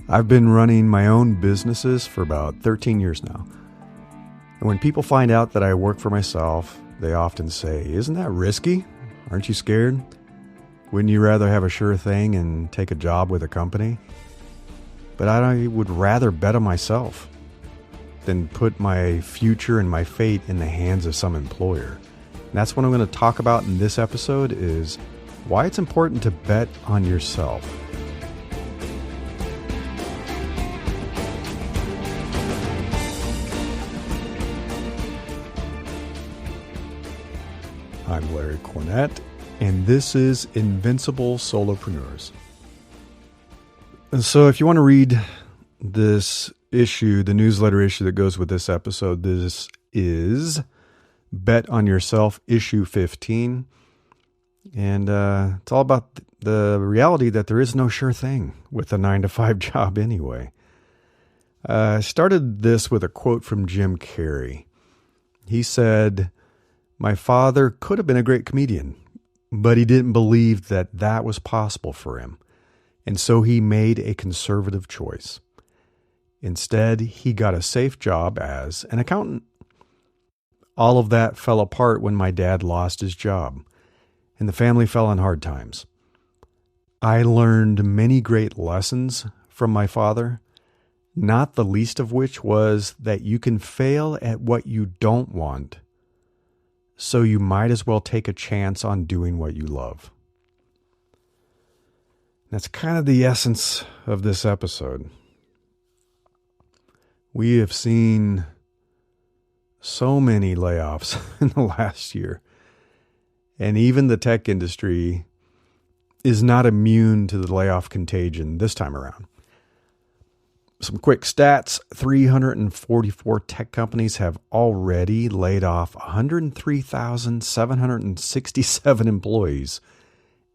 I've been running my own businesses for about 13 years now. And when people find out that I work for myself, they often say, "Isn't that risky? Aren't you scared? Wouldn't you rather have a sure thing and take a job with a company?" But I would rather bet on myself than put my future and my fate in the hands of some employer. And that's what I'm going to talk about in this episode, is why it's important to bet on yourself. I'm Larry Cornett, and this is Invincible Solopreneurs. And so if you want to read this issue, the newsletter issue that goes with this episode, this is Bet on Yourself, issue 15. And it's all about the reality that there is no sure thing with a 9-to-5 job anyway. I started this with a quote from Jim Carrey. He said, "My father could have been a great comedian, but he didn't believe that that was possible for him. And so he made a conservative choice. Instead, he got a safe job as an accountant. All of that fell apart when my dad lost his job, and the family fell on hard times. I learned many great lessons from my father, not the least of which was that you can fail at what you don't want, so you might as well take a chance on doing what you love." That's kind of the essence of this episode. We have seen so many layoffs in the last year, and even the tech industry is not immune to the layoff contagion this time around. Some quick stats: 344 tech companies have already laid off 103,767 employees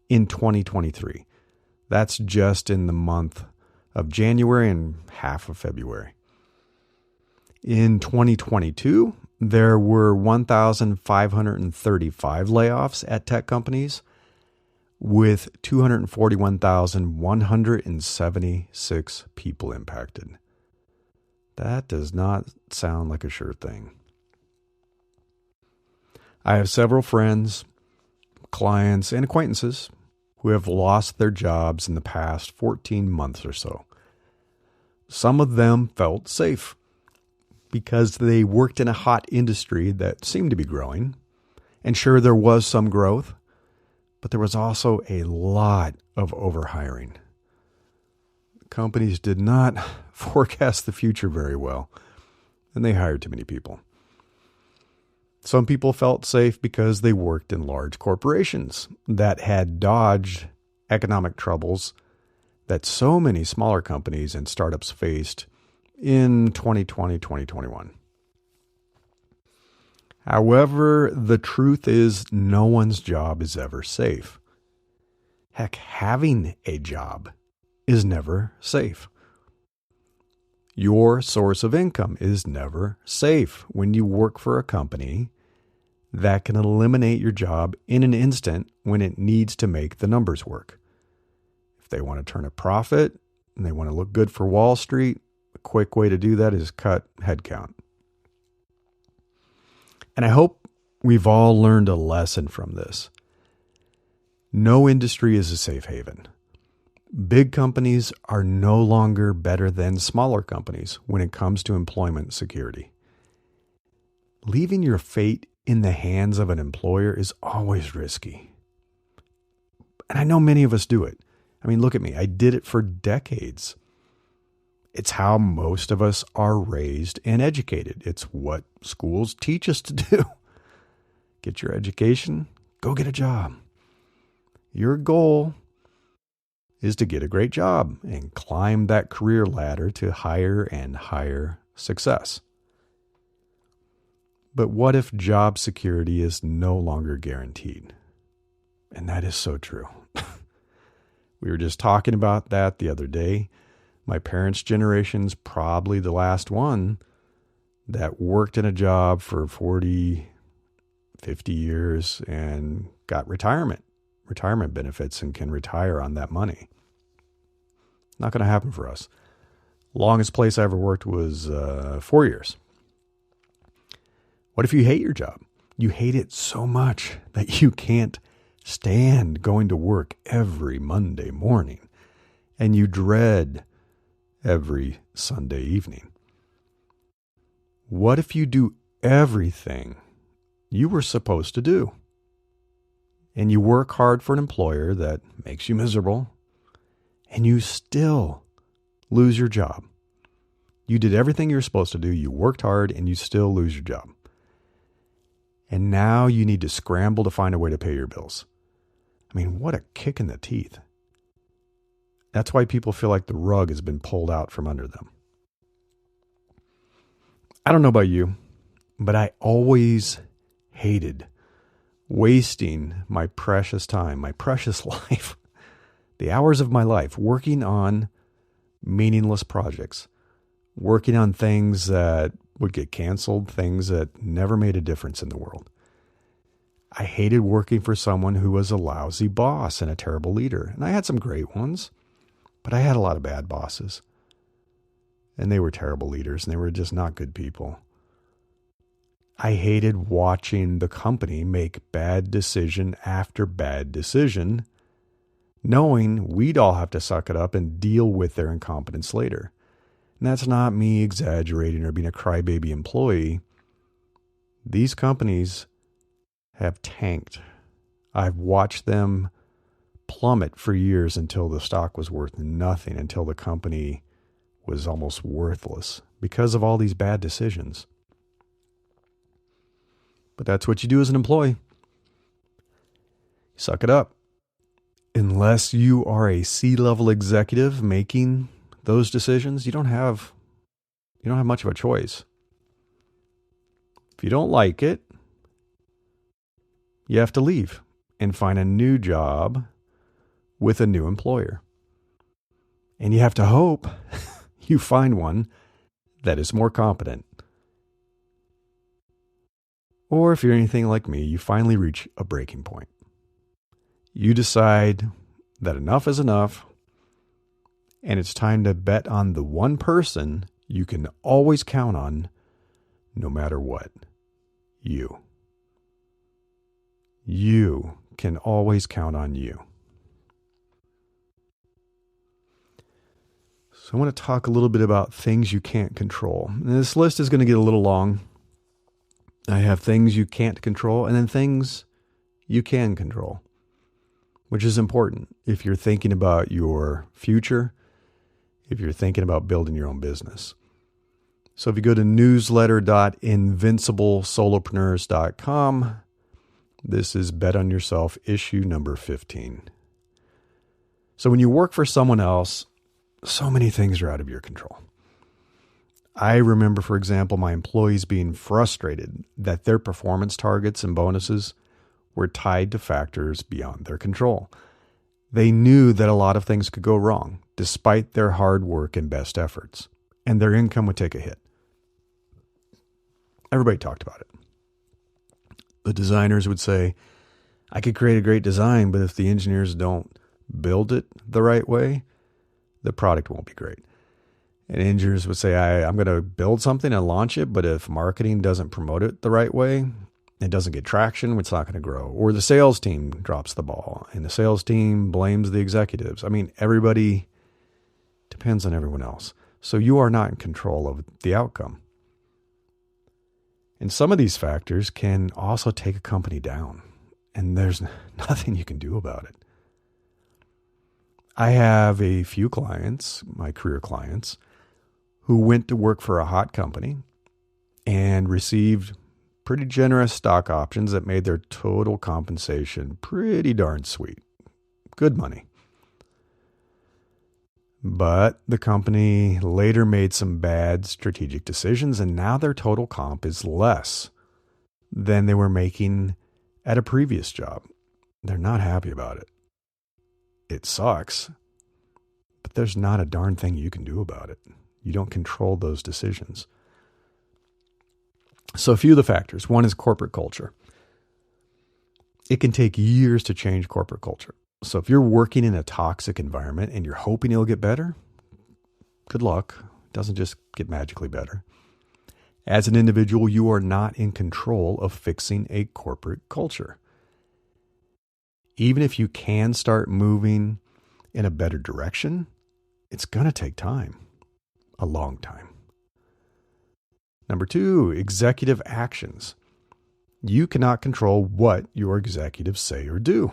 in 2023. That's just in the month of January and half of February. In 2022, there were 1,535 layoffs at tech companies, with 241,176 people impacted. That does not sound like a sure thing. I have several friends, clients, and acquaintances who have lost their jobs in the past 14 months or so. Some of them felt safe because they worked in a hot industry that seemed to be growing. And sure, there was some growth, but there was also a lot of overhiring. Companies did not forecast the future very well, and they hired too many people. Some people felt safe because they worked in large corporations that had dodged economic troubles that so many smaller companies and startups faced in 2020, 2021. However, the truth is no one's job is ever safe. Heck, having a job is never safe. Your source of income is never safe when you work for a company that can eliminate your job in an instant when it needs to make the numbers work. If they want to turn a profit and they want to look good for Wall Street, a quick way to do that is cut headcount. And I hope we've all learned a lesson from this. No industry is a safe haven. Big companies are no longer better than smaller companies when it comes to employment security. Leaving your fate in the hands of an employer is always risky. And I know many of us do it. I mean, look at me. I did it for decades. It's how most of us are raised and educated. It's what schools teach us to do. Get your education, go get a job. Your goal is to get a great job and climb that career ladder to higher and higher success. But what if job security is no longer guaranteed? And that is so true. We were just talking about that the other day. My parents' generation's probably the last one that worked in a job for 40, 50 years and got retirement benefits and can retire on that money. Not going to happen for us. Longest place I ever worked was 4 years. What if you hate your job? You hate it so much that you can't stand going to work every Monday morning, and you dread every Sunday evening. What if you do everything you were supposed to do, and you work hard for an employer that makes you miserable, and you still lose your job? You did everything you're supposed to do, you worked hard, and you still lose your job. And now you need to scramble to find a way to pay your bills. I mean, what a kick in the teeth. That's why people feel like the rug has been pulled out from under them. I don't know about you, but I always hated wasting my precious time, my precious life, the hours of my life working on meaningless projects, working on things that would get canceled, things that never made a difference in the world. I hated working for someone who was a lousy boss and a terrible leader. And I had some great ones, but I had a lot of bad bosses. And they were terrible leaders, and they were just not good people. I hated watching the company make bad decision after bad decision, knowing we'd all have to suck it up and deal with their incompetence later. And that's not me exaggerating or being a crybaby employee. These companies have tanked. I've watched them plummet for years until the stock was worth nothing, until the company was almost worthless because of all these bad decisions. But that's what you do as an employee. Suck it up. Unless you are a C-level executive making those decisions, you don't have much of a choice. If you don't like it, you have to leave and find a new job with a new employer. And you have to hope you find one that is more competent. Or if you're anything like me, you finally reach a breaking point. You decide that enough is enough, and it's time to bet on the one person you can always count on no matter what. You. You can always count on you. So I want to talk a little bit about things you can't control. And this list is going to get a little long. I have things you can't control and then things you can control, which is important if you're thinking about your future, if you're thinking about building your own business. So if you go to newsletter.invinciblesolopreneurs.com, this is Bet on Yourself, issue number 15. So when you work for someone else, so many things are out of your control. I remember, for example, my employees being frustrated that their performance targets and bonuses were tied to factors beyond their control. They knew that a lot of things could go wrong, despite their hard work and best efforts, and their income would take a hit. Everybody talked about it. The designers would say, I could create a great design, but if the engineers don't build it the right way, the product won't be great. And engineers would say, I'm going to build something and launch it, but if marketing doesn't promote it the right way, it doesn't get traction, it's not going to grow. Or the sales team drops the ball, and the sales team blames the executives. I mean, everybody depends on everyone else. So you are not in control of the outcome. And some of these factors can also take a company down, and there's nothing you can do about it. I have a few clients, my career clients, who went to work for a hot company and received pretty generous stock options that made their total compensation pretty darn sweet. Good money. But the company later made some bad strategic decisions, and now their total comp is less than they were making at a previous job. They're not happy about it. It sucks, but there's not a darn thing you can do about it. You don't control those decisions. So a few of the factors. One is corporate culture. It can take years to change corporate culture. So if you're working in a toxic environment and you're hoping it'll get better, good luck. It doesn't just get magically better. As an individual, you are not in control of fixing a corporate culture. Even if you can start moving in a better direction, it's going to take time, a long time. Number 2, executive actions. You cannot control what your executives say or do.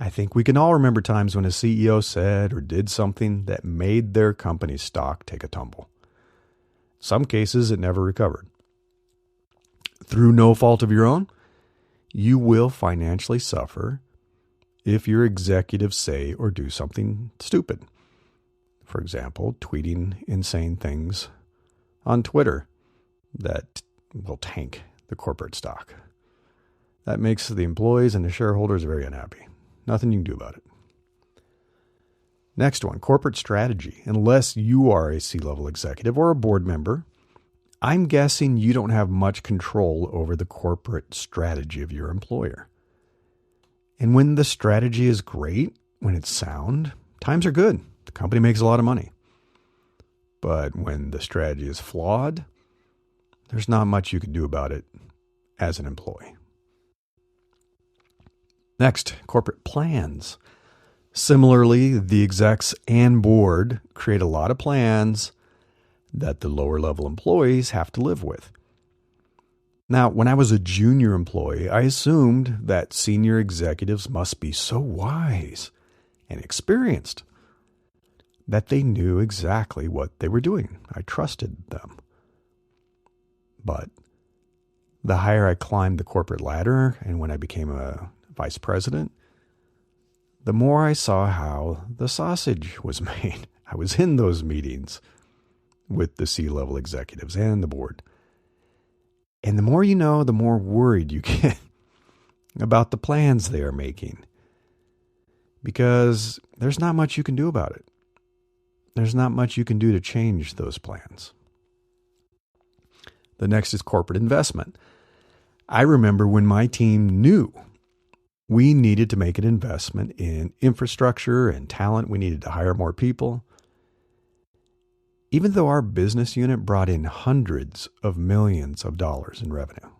I think we can all remember times when a CEO said or did something that made their company's stock take a tumble. In some cases, it never recovered. Through no fault of your own, you will financially suffer if your executives say or do something stupid. For example, tweeting insane things on Twitter that will tank the corporate stock. That makes the employees and the shareholders very unhappy. Nothing you can do about it. Next one, corporate strategy. Unless you are a C-level executive or a board member, I'm guessing you don't have much control over the corporate strategy of your employer. And when the strategy is great, when it's sound, times are good. The company makes a lot of money. But when the strategy is flawed, there's not much you can do about it as an employee. Next, corporate plans. Similarly, the execs and board create a lot of plans that the lower level employees have to live with. Now, when I was a junior employee, I assumed that senior executives must be so wise and experienced that they knew exactly what they were doing. I trusted them. But the higher I climbed the corporate ladder and when I became a vice president, the more I saw how the sausage was made. I was in those meetings with the C-level executives and the board. And the more you know, the more worried you get about the plans they are making. Because there's not much you can do about it. There's not much you can do to change those plans. The next is corporate investment. I remember when my team knew we needed to make an investment in infrastructure and talent. We needed to hire more people. Even though our business unit brought in hundreds of millions of dollars in revenue,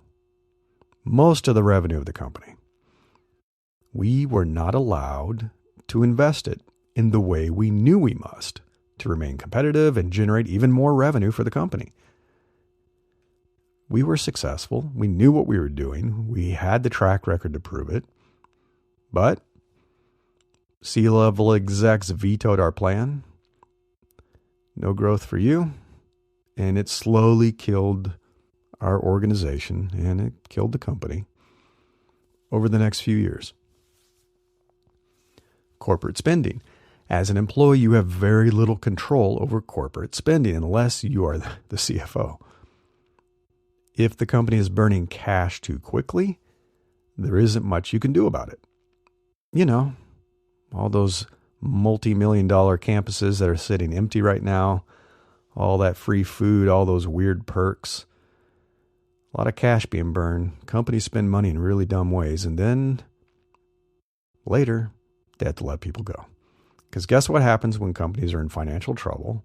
most of the revenue of the company, we were not allowed to invest it in the way we knew we must to remain competitive and generate even more revenue for the company. We were successful. We knew what we were doing. We had the track record to prove it. But C-level execs vetoed our plan. No growth for you. And it slowly killed our organization and it killed the company over the next few years. Corporate spending. As an employee, you have very little control over corporate spending unless you are the CFO. If the company is burning cash too quickly, there isn't much you can do about it. You know, all those multi-million-dollar campuses that are sitting empty right now, all that free food, all those weird perks, a lot of cash being burned. Companies spend money in really dumb ways, and then later, they have to let people go. Because guess what happens when companies are in financial trouble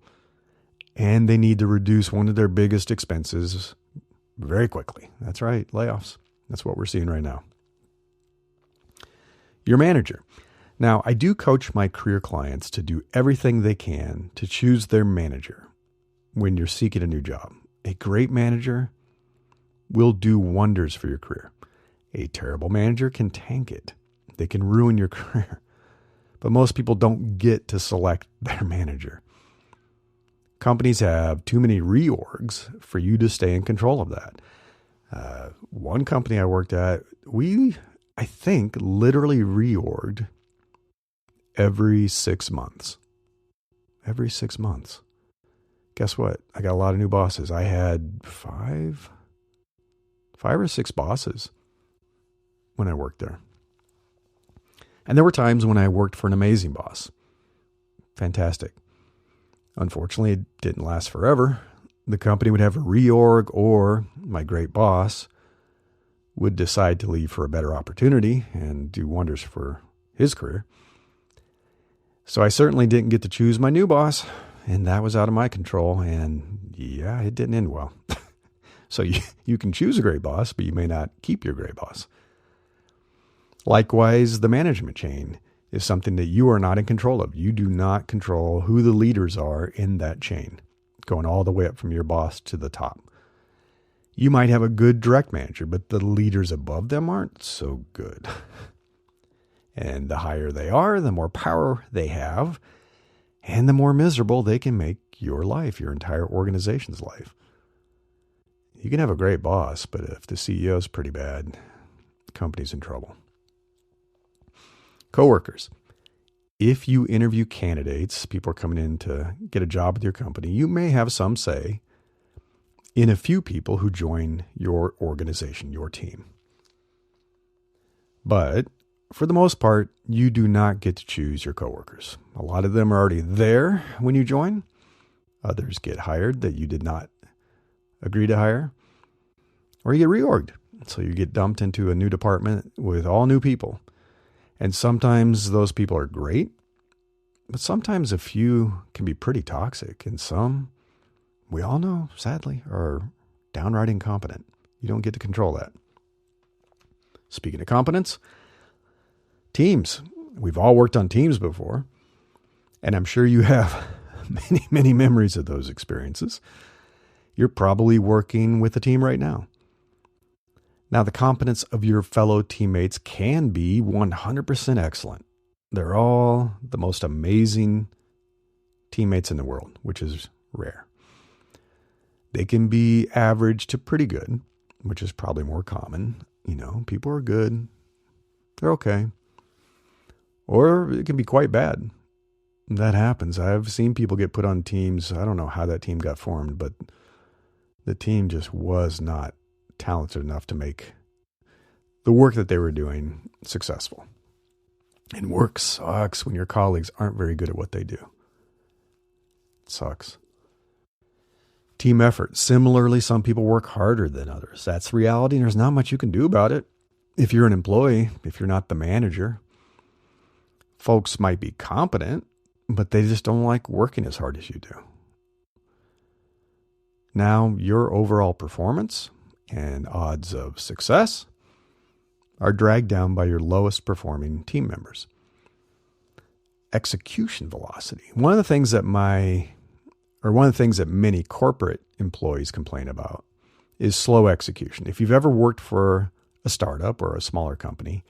and they need to reduce one of their biggest expenses very quickly? That's right, layoffs. That's what we're seeing right now. Your manager. Now, I do coach my career clients to do everything they can to choose their manager when you're seeking a new job. A great manager will do wonders for your career. A terrible manager can tank it. They can ruin your career. But most people don't get to select their manager. Companies have too many reorgs for you to stay in control of that. One company I worked at, I think, literally reorged every 6 months. Every 6 months. Guess what? I got a lot of new bosses. I had five or six bosses when I worked there. And there were times when I worked for an amazing boss. Fantastic. Unfortunately, it didn't last forever. The company would have a reorg, or my great boss would decide to leave for a better opportunity and do wonders for his career. So I certainly didn't get to choose my new boss. and that was out of my control. And yeah, it didn't end well. So you can choose a great boss, but you may not keep your great boss. Likewise, the management chain is something that you are not in control of. You do not control who the leaders are in that chain, going all the way up from your boss to the top. You might have a good direct manager, but the leaders above them aren't so good. And the higher they are, the more power they have, and the more miserable they can make your life, your entire organization's life. You can have a great boss, but if the CEO is pretty bad, the company's in trouble. Coworkers. If you interview candidates, people are coming in to get a job with your company, you may have some say in a few people who join your organization, your team. But for the most part, you do not get to choose your coworkers. A lot of them are already there when you join. Others get hired that you did not agree to hire. Or you get reorged. So you get dumped into a new department with all new people. And sometimes those people are great, but sometimes a few can be pretty toxic. And some, we all know, sadly, are downright incompetent. You don't get to control that. Speaking of competence, teams. We've all worked on teams before, and I'm sure you have many, many memories of those experiences. You're probably working with a team right now. Now, the competence of your fellow teammates can be 100% excellent. They're all the most amazing teammates in the world, which is rare. They can be average to pretty good, which is probably more common. You know, people are good. They're okay. Or it can be quite bad. That happens. I've seen people get put on teams. I don't know how that team got formed, but the team just was not talented enough to make the work that they were doing successful. And work sucks when your colleagues aren't very good at what they do. It sucks. Team effort. Similarly, some people work harder than others. That's reality, and there's not much you can do about it. If you're an employee, if you're not the manager, folks might be competent, but they just don't like working as hard as you do. Now, your overall performance and odds of success are dragged down by your lowest performing team members. Execution velocity. One of the things that many corporate employees complain about is slow execution. If you've ever worked for a startup or a smaller company,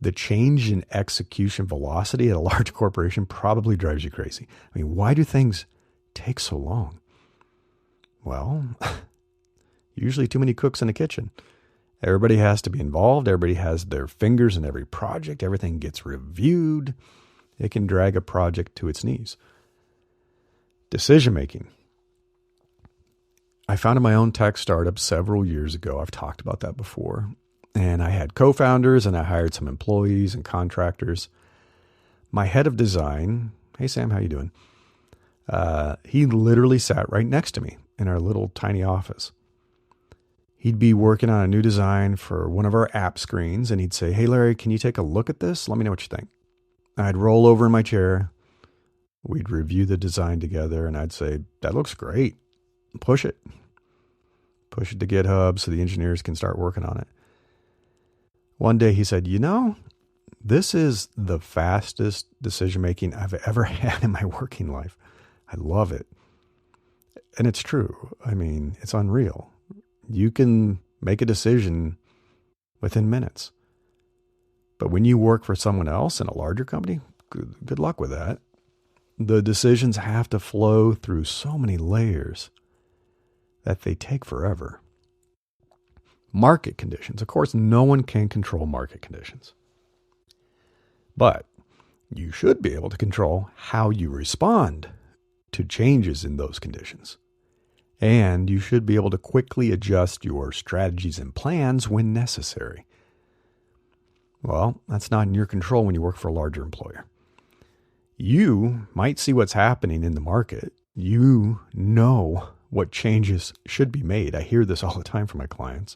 the change in execution velocity at a large corporation probably drives you crazy. I mean, why do things take so long? Well, usually too many cooks in the kitchen. Everybody has to be involved. Everybody has their fingers in every project. Everything gets reviewed. It can drag a project to its knees. Decision-making. I founded my own tech startup several years ago. I've talked about that before. And I had co-founders and I hired some employees and contractors. My head of design, hey Sam, how you doing? He literally sat right next to me in our little tiny office. He'd be working on a new design for one of our app screens and he'd say, "Hey Larry, can you take a look at this? Let me know what you think." I'd roll over in my chair. We'd review the design together and I'd say, "That looks great. Push it. Push it to GitHub so the engineers can start working on it." One day he said, "This is the fastest decision-making I've ever had in my working life. I love it." And it's true. I mean, it's unreal. You can make a decision within minutes. But when you work for someone else in a larger company, good luck with that. The decisions have to flow through so many layers that they take forever. Market conditions. Of course, no one can control market conditions. But you should be able to control how you respond to changes in those conditions. And you should be able to quickly adjust your strategies and plans when necessary. Well, that's not in your control when you work for a larger employer. You might see what's happening in the market. You know what changes should be made. I hear this all the time from my clients.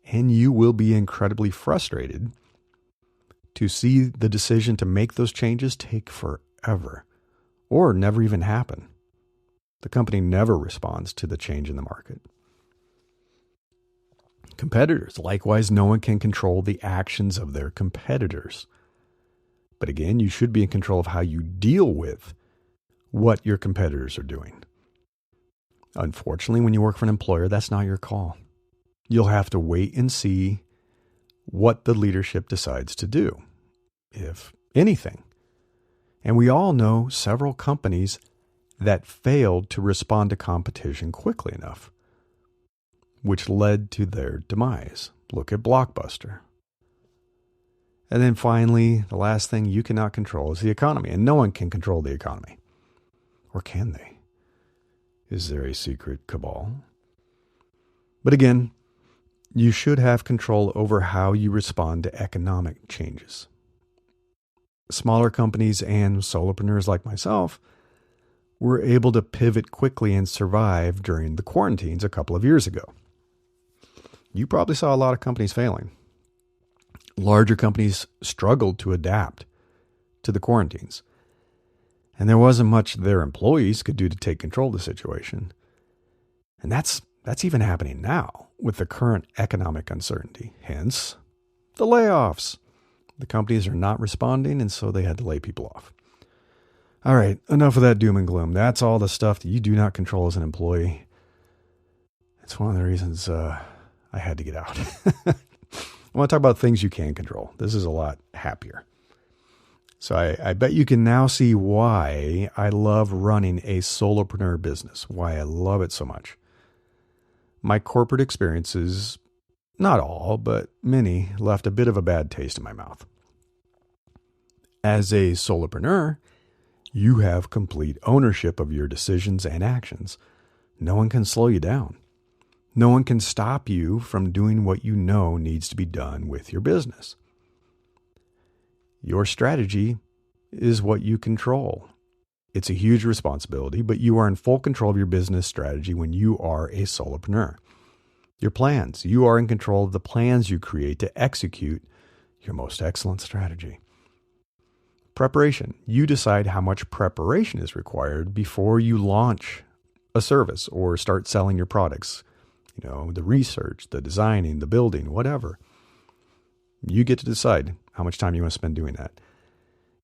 And you will be incredibly frustrated to see the decision to make those changes take forever or never even happen. The company never responds to the change in the market. Competitors, likewise, no one can control the actions of their competitors. But again, you should be in control of how you deal with what your competitors are doing. Unfortunately, when you work for an employer, that's not your call. You'll have to wait and see what the leadership decides to do, if anything. And we all know several companies that failed to respond to competition quickly enough, which led to their demise. Look at Blockbuster. And then finally, the last thing you cannot control is the economy, and no one can control the economy. Or can they? Is there a secret cabal? But again, you should have control over how you respond to economic changes. Smaller companies and solopreneurs like myself were able to pivot quickly and survive during the quarantines a couple of years ago. You probably saw a lot of companies failing. Larger companies struggled to adapt to the quarantines. And there wasn't much their employees could do to take control of the situation. And that's even happening now with the current economic uncertainty. Hence, the layoffs. The companies are not responding, and so they had to lay people off. All right, enough of that doom and gloom. That's all the stuff that you do not control as an employee. It's one of the reasons I had to get out. I want to talk about things you can control. This is a lot happier. So I bet you can now see why I love running a solopreneur business, why I love it so much. My corporate experiences, not all, but many, left a bit of a bad taste in my mouth. As a solopreneur, you have complete ownership of your decisions and actions. No one can slow you down. No one can stop you from doing what you know needs to be done with your business. Your strategy is what you control. It's a huge responsibility, but you are in full control of your business strategy when you are a solopreneur. Your plans, you are in control of the plans you create to execute your most excellent strategy. Preparation, you decide how much preparation is required before you launch a service or start selling your products. You know, the research, the designing, the building, whatever. You get to decide how much time you want to spend doing that.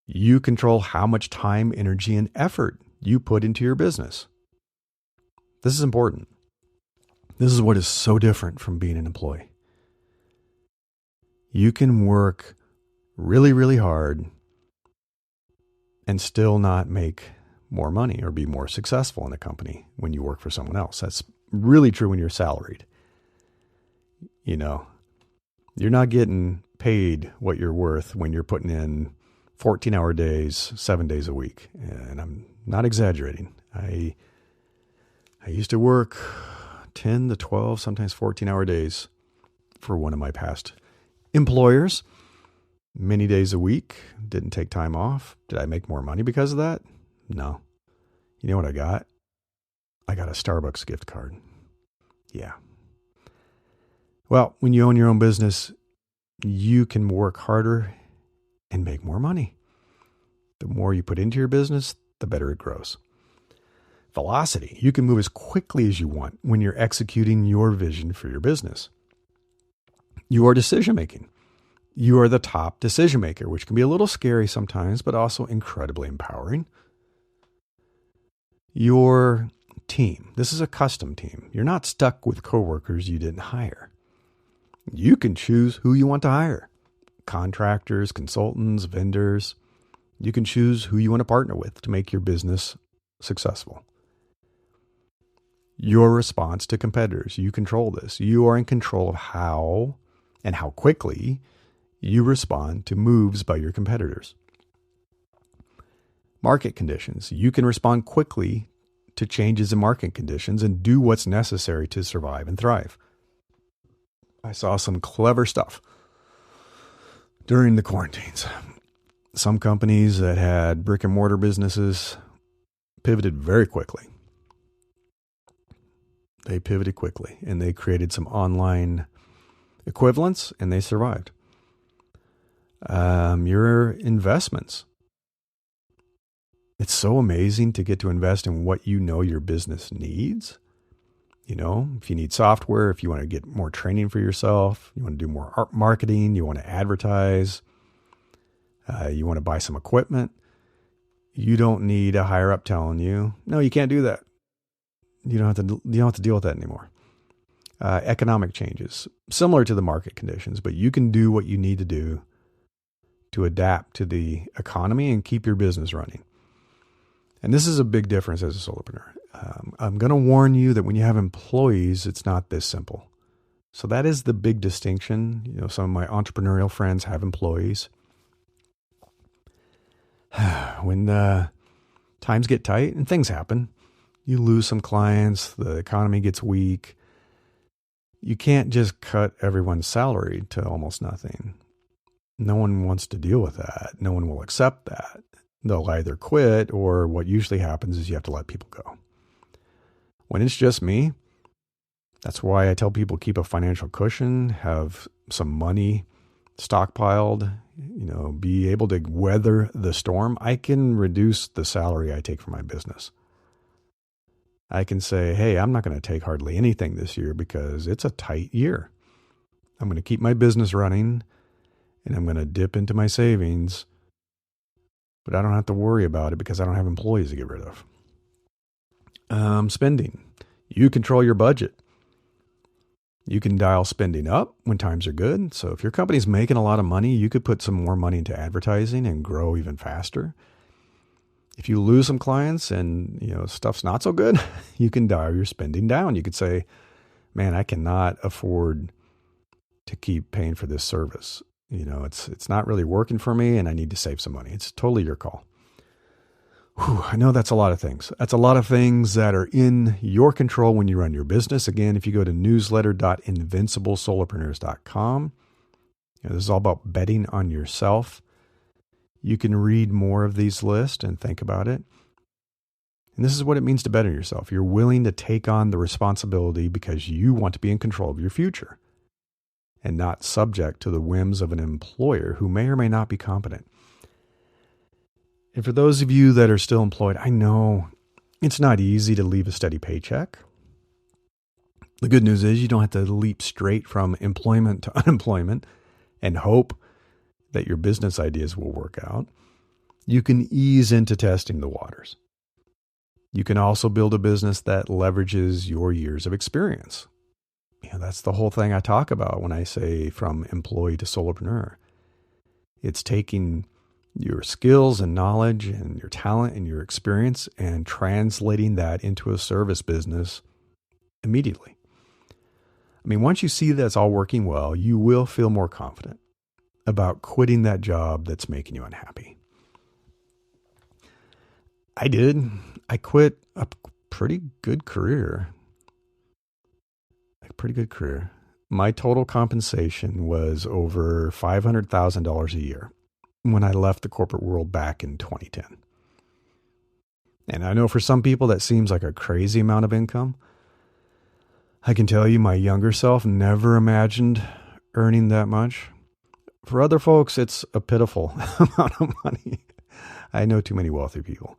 You control how much time, energy, and effort you put into your business. This is important. This is what is so different from being an employee. You can work really, really hard and still not make more money or be more successful in a company when you work for someone else. That's really true when you're salaried. You know, you're not getting paid what you're worth when you're putting in 14-hour days, 7 days a week. And I'm not exaggerating. I used to work 10 to 12, sometimes 14-hour days for one of my past employers. Many days a week, didn't take time off. Did I make more money because of that? No. You know what I got? I got a Starbucks gift card. Yeah. Well, when you own your own business, you can work harder and make more money. The more you put into your business, the better it grows. Velocity. You can move as quickly as you want when you're executing your vision for your business. Your decision making. You are the top decision maker, which can be a little scary sometimes, but also incredibly empowering. Your team. This is a custom team. You're not stuck with coworkers you didn't hire. You can choose who you want to hire. Contractors, consultants, vendors. You can choose who you want to partner with to make your business successful. Your response to competitors. You control this. You are in control of how and how quickly you respond to moves by your competitors. Market conditions. You can respond quickly to changes in market conditions and do what's necessary to survive and thrive. I saw some clever stuff during the quarantines. Some companies that had brick and mortar businesses pivoted very quickly. They pivoted quickly and they created some online equivalents and they survived. Your investments. It's so amazing to get to invest in what you know your business needs. You know, if you need software, if you want to get more training for yourself, you want to do more marketing, you want to advertise, you want to buy some equipment, you don't need a higher up telling you, no, you can't do that. You don't have to deal with that anymore. Economic changes, similar to the market conditions, but you can do what you need to do to adapt to the economy and keep your business running. And this is a big difference as a solopreneur. I'm going to warn you that when you have employees, it's not this simple. So that is the big distinction. You know, some of my entrepreneurial friends have employees. When times get tight and things happen, you lose some clients, the economy gets weak. You can't just cut everyone's salary to almost nothing. No one wants to deal with that. No one will accept that. They'll either quit, or what usually happens is you have to let people go. When it's just me, that's why I tell people keep a financial cushion, have some money stockpiled, you know, be able to weather the storm. I can reduce the salary I take for my business. I can say, hey, I'm not going to take hardly anything this year because it's a tight year. I'm going to keep my business running and I'm going to dip into my savings, but I don't have to worry about it because I don't have employees to get rid of. Spending. You control your budget. You can dial spending up when times are good. So if your company's making a lot of money, you could put some more money into advertising and grow even faster. If you lose some clients and, you know, stuff's not so good, you can dial your spending down. You could say, man, I cannot afford to keep paying for this service. You know, it's not really working for me and I need to save some money. It's totally your call. Whew, I know that's a lot of things. That's a lot of things that are in your control when you run your business. Again, if you go to newsletter.invinciblesolopreneurs.com, you know, this is all about betting on yourself. You can read more of these lists and think about it. And this is what it means to bet on yourself. You're willing to take on the responsibility because you want to be in control of your future and not subject to the whims of an employer who may or may not be competent. And for those of you that are still employed, I know it's not easy to leave a steady paycheck. The good news is you don't have to leap straight from employment to unemployment and hope that your business ideas will work out. You can ease into testing the waters. You can also build a business that leverages your years of experience. You know, that's the whole thing I talk about when I say from employee to solopreneur. It's taking your skills and knowledge and your talent and your experience and translating that into a service business immediately. I mean, once you see that's all working well, you will feel more confident about quitting that job that's making you unhappy. I did. I quit a pretty good career. My total compensation was over $500,000 a year when I left the corporate world back in 2010. And I know for some people that seems like a crazy amount of income. I can tell you my younger self never imagined earning that much. For other folks, it's a pitiful amount of money. I know too many wealthy people.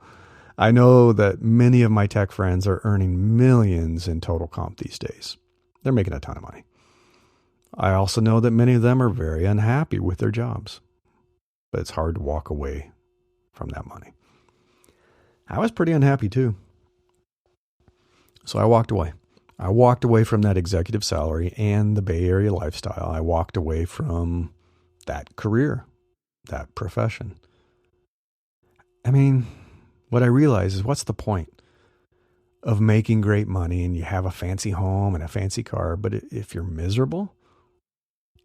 I know that many of my tech friends are earning millions in total comp these days. They're making a ton of money. I also know that many of them are very unhappy with their jobs, but it's hard to walk away from that money. I was pretty unhappy too. So I walked away. I walked away from that executive salary and the Bay Area lifestyle. I walked away from that career, that profession. I mean, what I realize is what's the point of making great money and you have a fancy home and a fancy car, but if you're miserable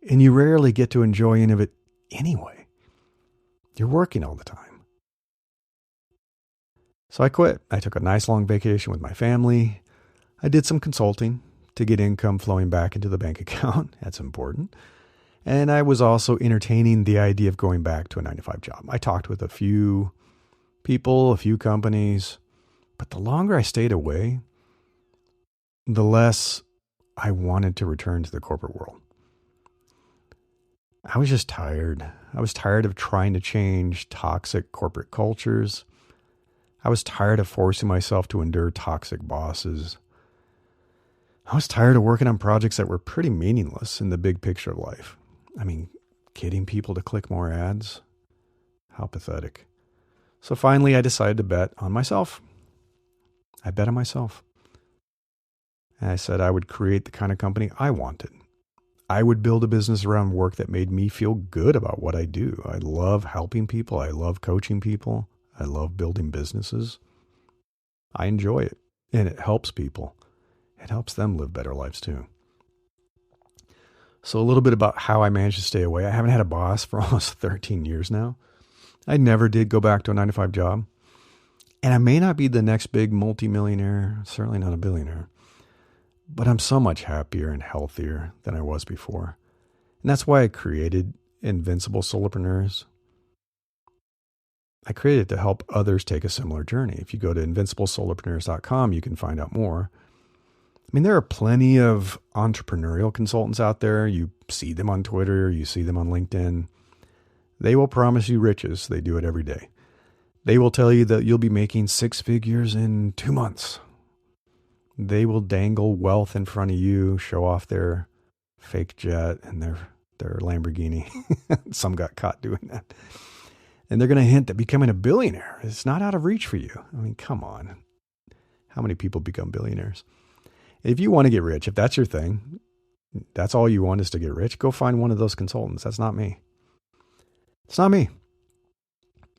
and you rarely get to enjoy any of it anyway, you're working all the time. So I quit. I took a nice long vacation with my family. I did some consulting to get income flowing back into the bank account. That's important. And I was also entertaining the idea of going back to a 9-to-5 job. I talked with a few people, a few companies, but the longer I stayed away, the less I wanted to return to the corporate world. I was just tired. I was tired of trying to change toxic corporate cultures. I was tired of forcing myself to endure toxic bosses. I was tired of working on projects that were pretty meaningless in the big picture of life. I mean, getting people to click more ads? How pathetic. So finally, I decided to bet on myself. I bet on myself. And I said I would create the kind of company I wanted. I would build a business around work that made me feel good about what I do. I love helping people. I love coaching people. I love building businesses. I enjoy it, and it helps people. It helps them live better lives too. So a little bit about how I managed to stay away. I haven't had a boss for almost 13 years now. I never did go back to a 9-to-5 job. And I may not be the next big multimillionaire, certainly not a billionaire, but I'm so much happier and healthier than I was before. And that's why I created Invincible Solopreneurs. I created it to help others take a similar journey. If you go to invinciblesolopreneurs.com, you can find out more. I mean, there are plenty of entrepreneurial consultants out there. You see them on Twitter, you see them on LinkedIn. They will promise you riches. They do it every day. They will tell you that you'll be making 6 figures in 2 months. They will dangle wealth in front of you, show off their fake jet and their Lamborghini. Some got caught doing that. And they're going to hint that becoming a billionaire is not out of reach for you. I mean, come on. How many people become billionaires? If you want to get rich, if that's your thing, that's all you want is to get rich, go find one of those consultants. That's not me. It's not me.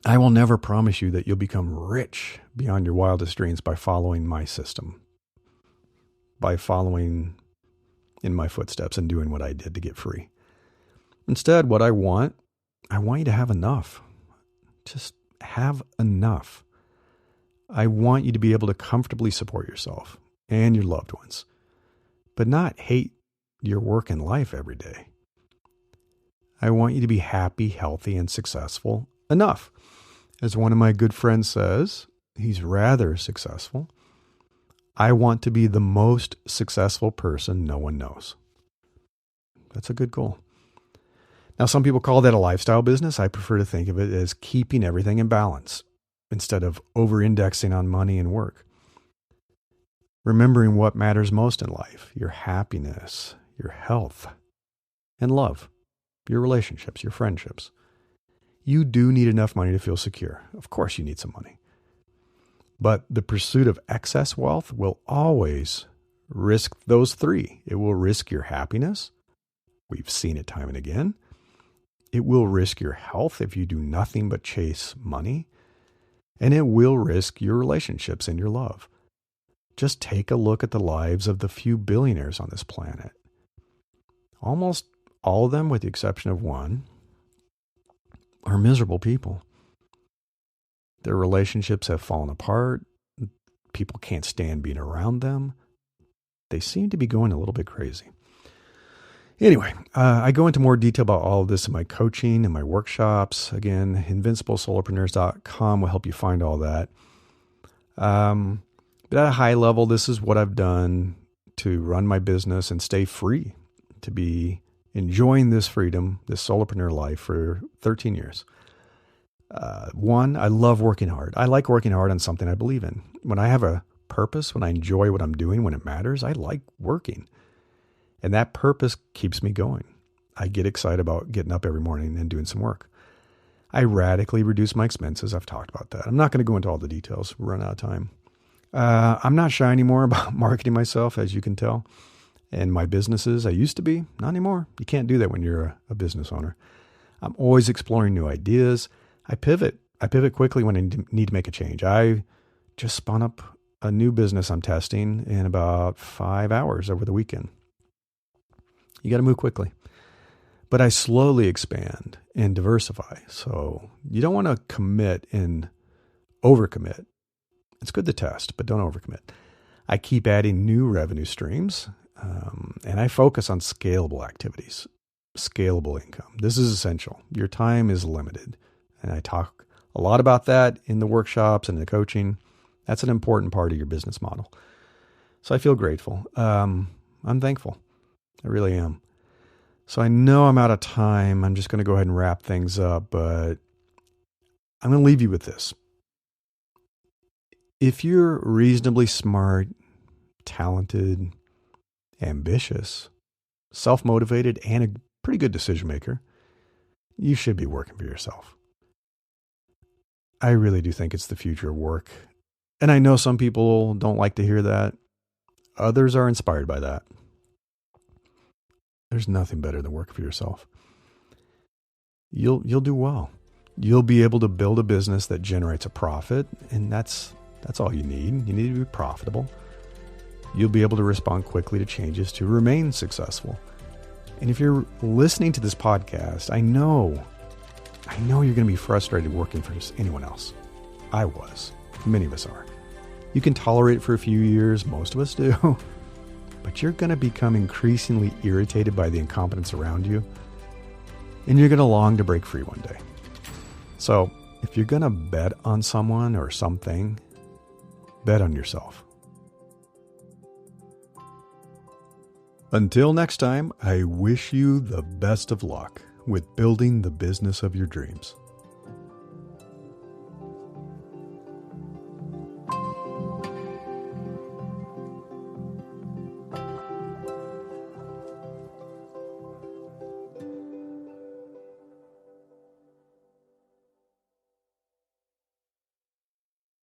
I will never promise you that you'll become rich beyond your wildest dreams by following my system, by following in my footsteps and doing what I did to get free. Instead, what I want you to have enough. Just have enough. I want you to be able to comfortably support yourself and your loved ones, but not hate your work and life every day. I want you to be happy, healthy, and successful enough. As one of my good friends says, he's rather successful. I want to be the most successful person no one knows. That's a good goal. Now, some people call that a lifestyle business. I prefer to think of it as keeping everything in balance instead of over-indexing on money and work. Remembering what matters most in life, your happiness, your health, and love, your relationships, your friendships. You do need enough money to feel secure. Of course you need some money. But the pursuit of excess wealth will always risk those three. It will risk your happiness. We've seen it time and again. It will risk your health if you do nothing but chase money. And it will risk your relationships and your love. Just take a look at the lives of the few billionaires on this planet. Almost all of them, with the exception of one, are miserable people. Their relationships have fallen apart. People can't stand being around them. They seem to be going a little bit crazy. Anyway, I go into more detail about all of this in my coaching and my workshops. Again, invinciblesolopreneurs.com will help you find all that. But at a high level, this is what I've done to run my business and stay free, to be enjoying this freedom, this solopreneur life for 13 years. One, I love working hard. I like working hard on something I believe in. When I have a purpose, when I enjoy what I'm doing, when it matters, I like working. And that purpose keeps me going. I get excited about getting up every morning and doing some work. I radically reduce my expenses. I've talked about that. I'm not going to go into all the details. We're running out of time. I'm not shy anymore about marketing myself, as you can tell. And my businesses, I used to be, not anymore. You can't do that when you're a business owner. I'm always exploring new ideas. I pivot. I pivot quickly when I need to make a change. I just spun up a new business I'm testing in about 5 hours over the weekend. You got to move quickly. But I slowly expand and diversify. So you don't want to commit and overcommit. It's good to test, but don't overcommit. I keep adding new revenue streams, and I focus on scalable activities, scalable income. This is essential. Your time is limited. And I talk a lot about that in the workshops and the coaching. That's an important part of your business model. So I feel grateful. I'm thankful. I really am. So I know I'm out of time. I'm just going to go ahead and wrap things up, but I'm going to leave you with this. If you're reasonably smart, talented, ambitious, self-motivated, and a pretty good decision maker, you should be working for yourself. I really do think it's the future of work. And I know some people don't like to hear that. Others are inspired by that. There's nothing better than working for yourself. You'll do well. You'll be able to build a business that generates a profit, and that's all you need. You need to be profitable. You'll be able to respond quickly to changes to remain successful. And if you're listening to this podcast, I know you're going to be frustrated working for anyone else. I was. Many of us are. You can tolerate it for a few years. Most of us do. But you're going to become increasingly irritated by the incompetence around you. And you're going to long to break free one day. So if you're going to bet on someone or something, bet on yourself. Until next time, I wish you the best of luck with building the business of your dreams.